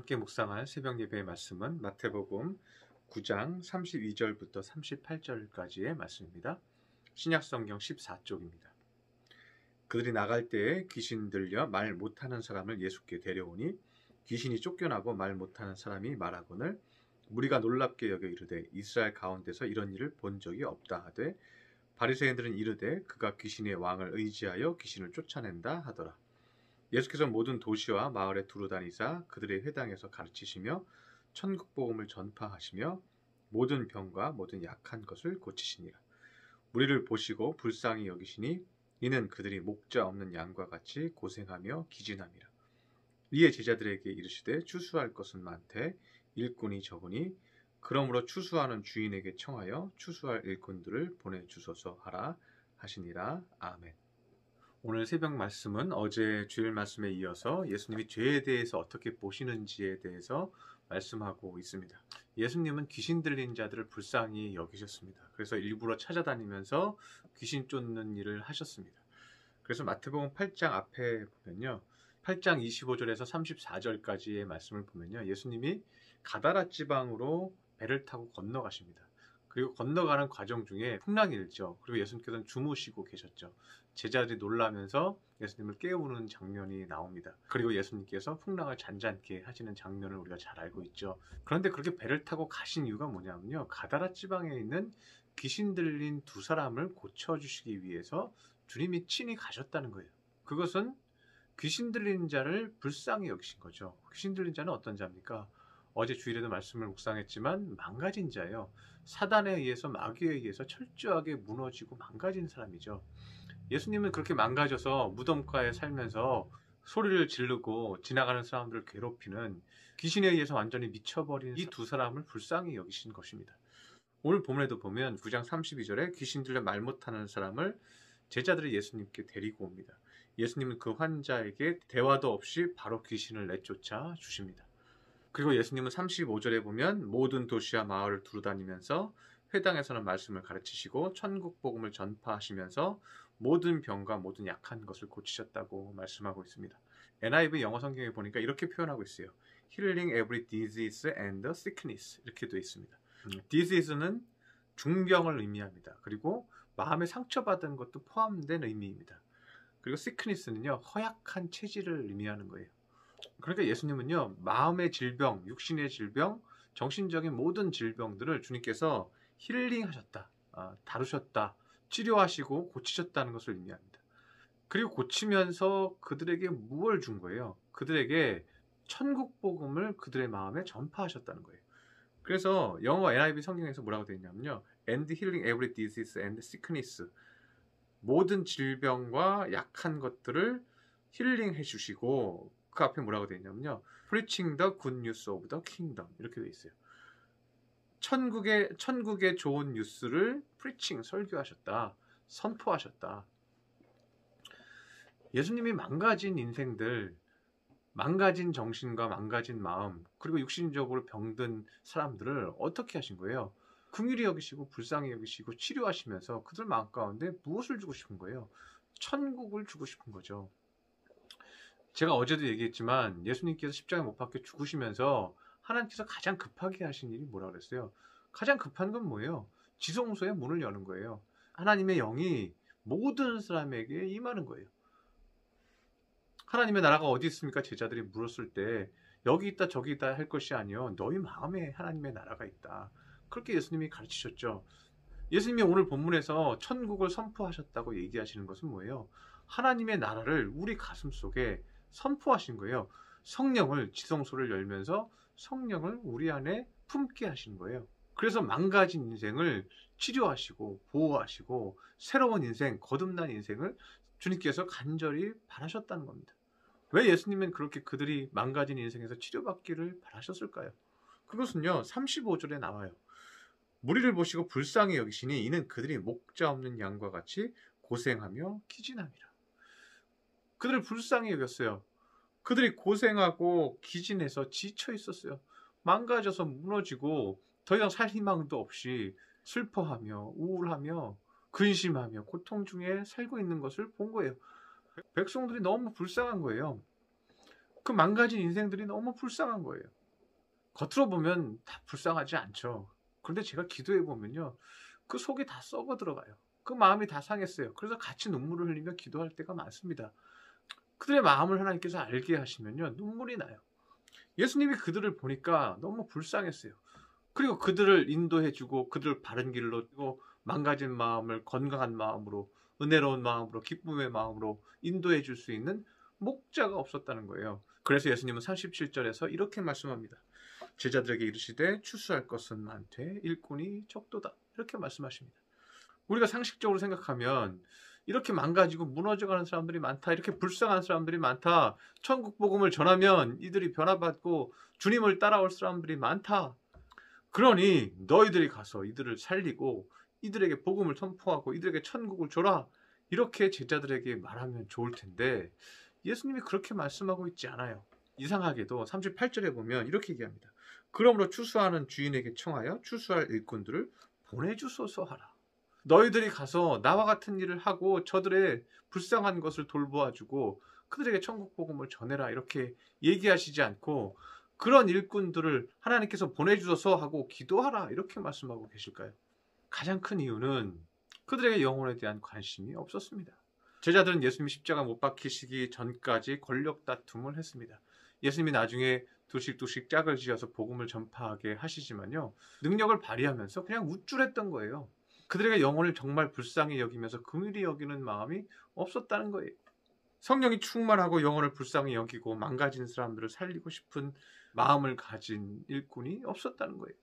함께 묵상할 새벽 예배의 말씀은 마태복음 9장 32절부터 38절까지의 말씀입니다. 신약성경 14쪽입니다. 그들이 나갈 때에 귀신 들려 말 못하는 사람을 예수께 데려오니 귀신이 쫓겨나고 말 못하는 사람이 말하거늘 무리가 놀랍게 여겨 이르되 이스라엘 가운데서 이런 일을 본 적이 없다 하되 바리새인들은 이르되 그가 귀신의 왕을 의지하여 귀신을 쫓아낸다 하더라. 예수께서 모든 도시와 마을에 두루다니사 그들의 회당에서 가르치시며 천국 복음을 전파하시며 모든 병과 모든 약한 것을 고치시니라. 무리를 보시고 불쌍히 여기시니 이는 그들이 목자 없는 양과 같이 고생하며 기진함이라. 이에 제자들에게 이르시되 추수할 것은 많되 일꾼이 적으니 그러므로 추수하는 주인에게 청하여 추수할 일꾼들을 보내주소서 하라 하시니라. 아멘. 오늘 새벽 말씀은 어제 주일 말씀에 이어서 예수님이 죄에 대해서 어떻게 보시는지에 대해서 말씀하고 있습니다. 예수님은 귀신 들린 자들을 불쌍히 여기셨습니다. 그래서 일부러 찾아다니면서 귀신 쫓는 일을 하셨습니다. 그래서 마태복음 8장 앞에 보면요. 8장 25절에서 34절까지의 말씀을 보면요. 예수님이 가다라 지방으로 배를 타고 건너가십니다. 그리고 건너가는 과정 중에 풍랑이 일죠. 그리고 예수님께서는 주무시고 계셨죠. 제자들이 놀라면서 예수님을 깨우는 장면이 나옵니다. 그리고 예수님께서 풍랑을 잔잔케 하시는 장면을 우리가 잘 알고 있죠. 그런데 그렇게 배를 타고 가신 이유가 뭐냐면요. 가다라 지방에 있는 귀신 들린 두 사람을 고쳐주시기 위해서 주님이 친히 가셨다는 거예요. 그것은 귀신 들린 자를 불쌍히 여기신 거죠. 귀신 들린 자는 어떤 자입니까? 어제 주일에도 말씀을 묵상했지만 망가진 자예요. 사단에 의해서 마귀에 의해서 철저하게 무너지고 망가진 사람이죠. 예수님은 그렇게 망가져서 무덤가에 살면서 소리를 지르고 지나가는 사람들을 괴롭히는 귀신에 의해서 완전히 미쳐버린 이 두 사람을 불쌍히 여기신 것입니다. 오늘 본문에도 보면 9장 32절에 귀신 들려 말 못하는 사람을 제자들이 예수님께 데리고 옵니다. 예수님은 그 환자에게 대화도 없이 바로 귀신을 내쫓아 주십니다. 그리고 예수님은 35절에 보면 모든 도시와 마을을 두루다니면서 회당에서는 말씀을 가르치시고 천국 복음을 전파하시면서 모든 병과 모든 약한 것을 고치셨다고 말씀하고 있습니다. NIV 영어 성경에 보니까 이렇게 표현하고 있어요. Healing every disease and sickness 이렇게 되어 있습니다. disease는 중병을 의미합니다. 그리고 마음에 상처받은 것도 포함된 의미입니다. 그리고 sickness는요, 허약한 체질을 의미하는 거예요. 그러니까 예수님은요, 마음의 질병, 육신의 질병, 정신적인 모든 질병들을 주님께서 힐링하셨다, 다루셨다, 치료하시고 고치셨다는 것을 의미합니다. 그리고 고치면서 그들에게 무엇을 준 거예요? 그들에게 천국 복음을 그들의 마음에 전파하셨다는 거예요. 그래서 영어 NIV 성경에서 뭐라고 되어 있냐면요, and healing every disease and sickness, 모든 질병과 약한 것들을 힐링해 주시고, 그 앞에 뭐라고 되어 있냐면요, preaching the good news of the kingdom 이렇게 되어 있어요. 천국의 좋은 뉴스를 preaching, 설교하셨다, 선포하셨다. 예수님이 망가진 인생들, 망가진 정신과 망가진 마음, 그리고 육신적으로 병든 사람들을 어떻게 하신 거예요? 긍휼히 여기시고 불쌍히 여기시고 치료하시면서 그들 마음 가운데 무엇을 주고 싶은 거예요? 천국을 주고 싶은 거죠. 제가 어제도 얘기했지만 예수님께서 십자가에 못 박혀 죽으시면서 하나님께서 가장 급하게 하신 일이 뭐라고 그랬어요? 가장 급한 건 뭐예요? 지성소의 문을 여는 거예요. 하나님의 영이 모든 사람에게 임하는 거예요. 하나님의 나라가 어디 있습니까? 제자들이 물었을 때 여기 있다 저기 있다 할 것이 아니요, 너희 마음에 하나님의 나라가 있다. 그렇게 예수님이 가르치셨죠. 예수님이 오늘 본문에서 천국을 선포하셨다고 얘기하시는 것은 뭐예요? 하나님의 나라를 우리 가슴 속에 선포하신 거예요. 성령을, 지성소를 열면서 성령을 우리 안에 품게 하신 거예요. 그래서 망가진 인생을 치료하시고 보호하시고 새로운 인생, 거듭난 인생을 주님께서 간절히 바라셨다는 겁니다. 왜 예수님은 그렇게 그들이 망가진 인생에서 치료받기를 바라셨을까요? 그것은요, 35절에 나와요. 무리를 보시고 불쌍히 여기시니 이는 그들이 목자 없는 양과 같이 고생하며 기진함이라. 그들을 불쌍히 여겼어요. 그들이 고생하고 기진해서 지쳐 있었어요. 망가져서 무너지고 더 이상 살 희망도 없이 슬퍼하며 우울하며 근심하며 고통 중에 살고 있는 것을 본 거예요. 백성들이 너무 불쌍한 거예요. 그 망가진 인생들이 너무 불쌍한 거예요. 겉으로 보면 다 불쌍하지 않죠. 그런데 제가 기도해 보면요, 그 속이 다 썩어 들어가요. 그 마음이 다 상했어요. 그래서 같이 눈물을 흘리며 기도할 때가 많습니다. 그들의 마음을 하나님께서 알게 하시면요, 눈물이 나요. 예수님이 그들을 보니까 너무 불쌍했어요. 그리고 그들을 인도해주고 그들을 바른 길로 두고 망가진 마음을 건강한 마음으로, 은혜로운 마음으로, 기쁨의 마음으로 인도해 줄 수 있는 목자가 없었다는 거예요. 그래서 예수님은 37절에서 이렇게 말씀합니다. 제자들에게 이르시되 추수할 것은 많되 일꾼이 적도다. 이렇게 말씀하십니다. 우리가 상식적으로 생각하면 이렇게 망가지고 무너져가는 사람들이 많다, 이렇게 불쌍한 사람들이 많다, 천국 복음을 전하면 이들이 변화받고 주님을 따라올 사람들이 많다, 그러니 너희들이 가서 이들을 살리고 이들에게 복음을 선포하고 이들에게 천국을 줘라, 이렇게 제자들에게 말하면 좋을 텐데 예수님이 그렇게 말씀하고 있지 않아요. 이상하게도 38절에 보면 이렇게 얘기합니다. 그러므로 추수하는 주인에게 청하여 추수할 일꾼들을 보내주소서 하라. 너희들이 가서 나와 같은 일을 하고 저들의 불쌍한 것을 돌보아주고 그들에게 천국 복음을 전해라, 이렇게 얘기하시지 않고 그런 일꾼들을 하나님께서 보내주셔서 하고 기도하라, 이렇게 말씀하고 계실까요? 가장 큰 이유는 그들에게 영혼에 대한 관심이 없었습니다. 제자들은 예수님이 십자가 못 박히시기 전까지 권력 다툼을 했습니다. 예수님이 나중에 두씩 짝을 지어서 복음을 전파하게 하시지만요, 능력을 발휘하면서 그냥 우쭐했던 거예요. 그들에게 영혼을 정말 불쌍히 여기면서 긍휼히 여기는 마음이 없었다는 거예요. 성령이 충만하고 영혼을 불쌍히 여기고 망가진 사람들을 살리고 싶은 마음을 가진 일꾼이 없었다는 거예요.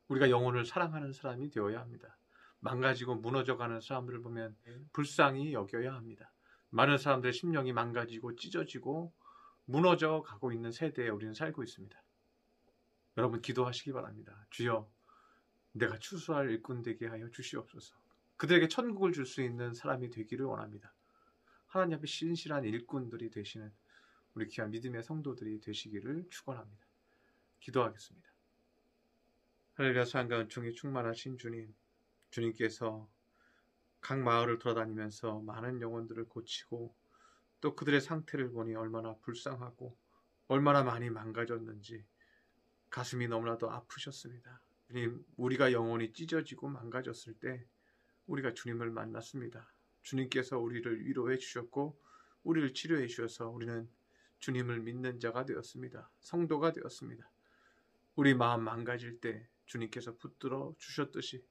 우리가 영혼을 사랑하는 사람이 되어야 합니다. 망가지고 무너져가는 사람들을 보면 불쌍히 여겨야 합니다. 많은 사람들의 심령이 망가지고 찢어지고 무너져 가고 있는 세대에 우리는 살고 있습니다. 여러분 기도하시기 바랍니다. 주여, 내가 추수할 일꾼 되게 하여 주시옵소서. 그들에게 천국을 줄 수 있는 사람이 되기를 원합니다. 하나님 앞에 신실한 일꾼들이 되시는 우리 귀한 믿음의 성도들이 되시기를 축원합니다. 기도하겠습니다. 할렐루야. 사랑과 은총이 충만하신 주님, 주님께서 각 마을을 돌아다니면서 많은 영혼들을 고치고 또 그들의 상태를 보니 얼마나 불쌍하고 얼마나 많이 망가졌는지 가슴이 너무나도 아프셨습니다. 주님, 우리가 영혼이 찢어지고 망가졌을 때 우리가 주님을 만났습니다. 주님께서 우리를 위로해 주셨고 우리를 치료해 주셔서 우리는 주님을 믿는 자가 되었습니다. 성도가 되었습니다. 우리 마음 망가질 때 주님께서 붙들어 주셨듯이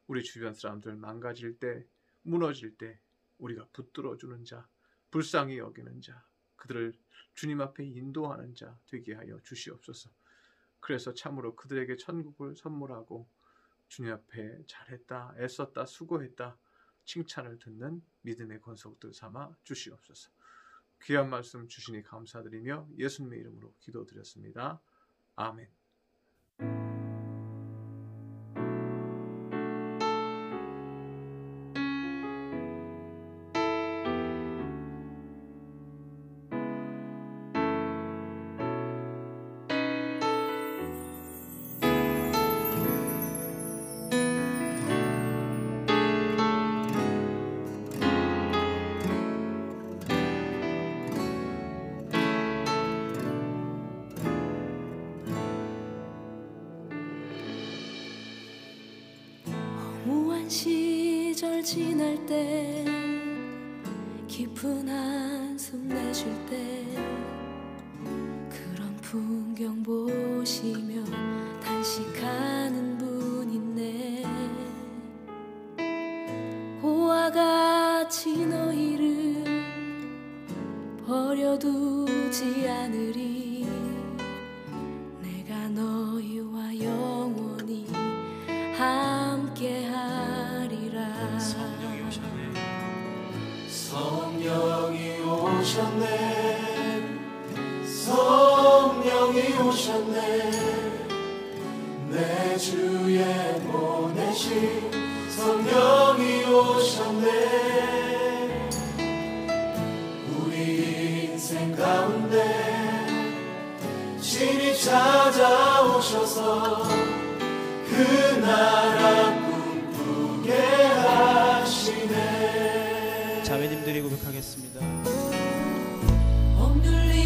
우리 주변 사람들 망가질 때, 무너질 때 우리가 붙들어 주는 자, 불쌍히 여기는 자, 그들을 주님 앞에 인도하는 자 되게 하여 주시옵소서. 그래서 참으로 그들에게 천국을 선물하고 주님 앞에 잘했다, 애썼다, 수고했다 칭찬을 듣는 믿음의 권속들 삼아 주시옵소서. 귀한 말씀 주시니 감사드리며 예수님의 이름으로 기도드렸습니다. 아멘. 무한 시절 지날 때 깊은 한숨 내쉴 때 그런 풍경 보시며 단식하는 분 있네. 고와 같이 너희를 버려두지 않으리. 내가 너희와 영원히 함께하리라. 성령이 오셨네. 성령이 오셨네. 내 주에 보내신 성령이 오셨네. 우리 인생 가운데 신이 찾아오셔서 그 나라 꿈꾸게 하시네. 자매님들이 고백하겠습니다. 억눌린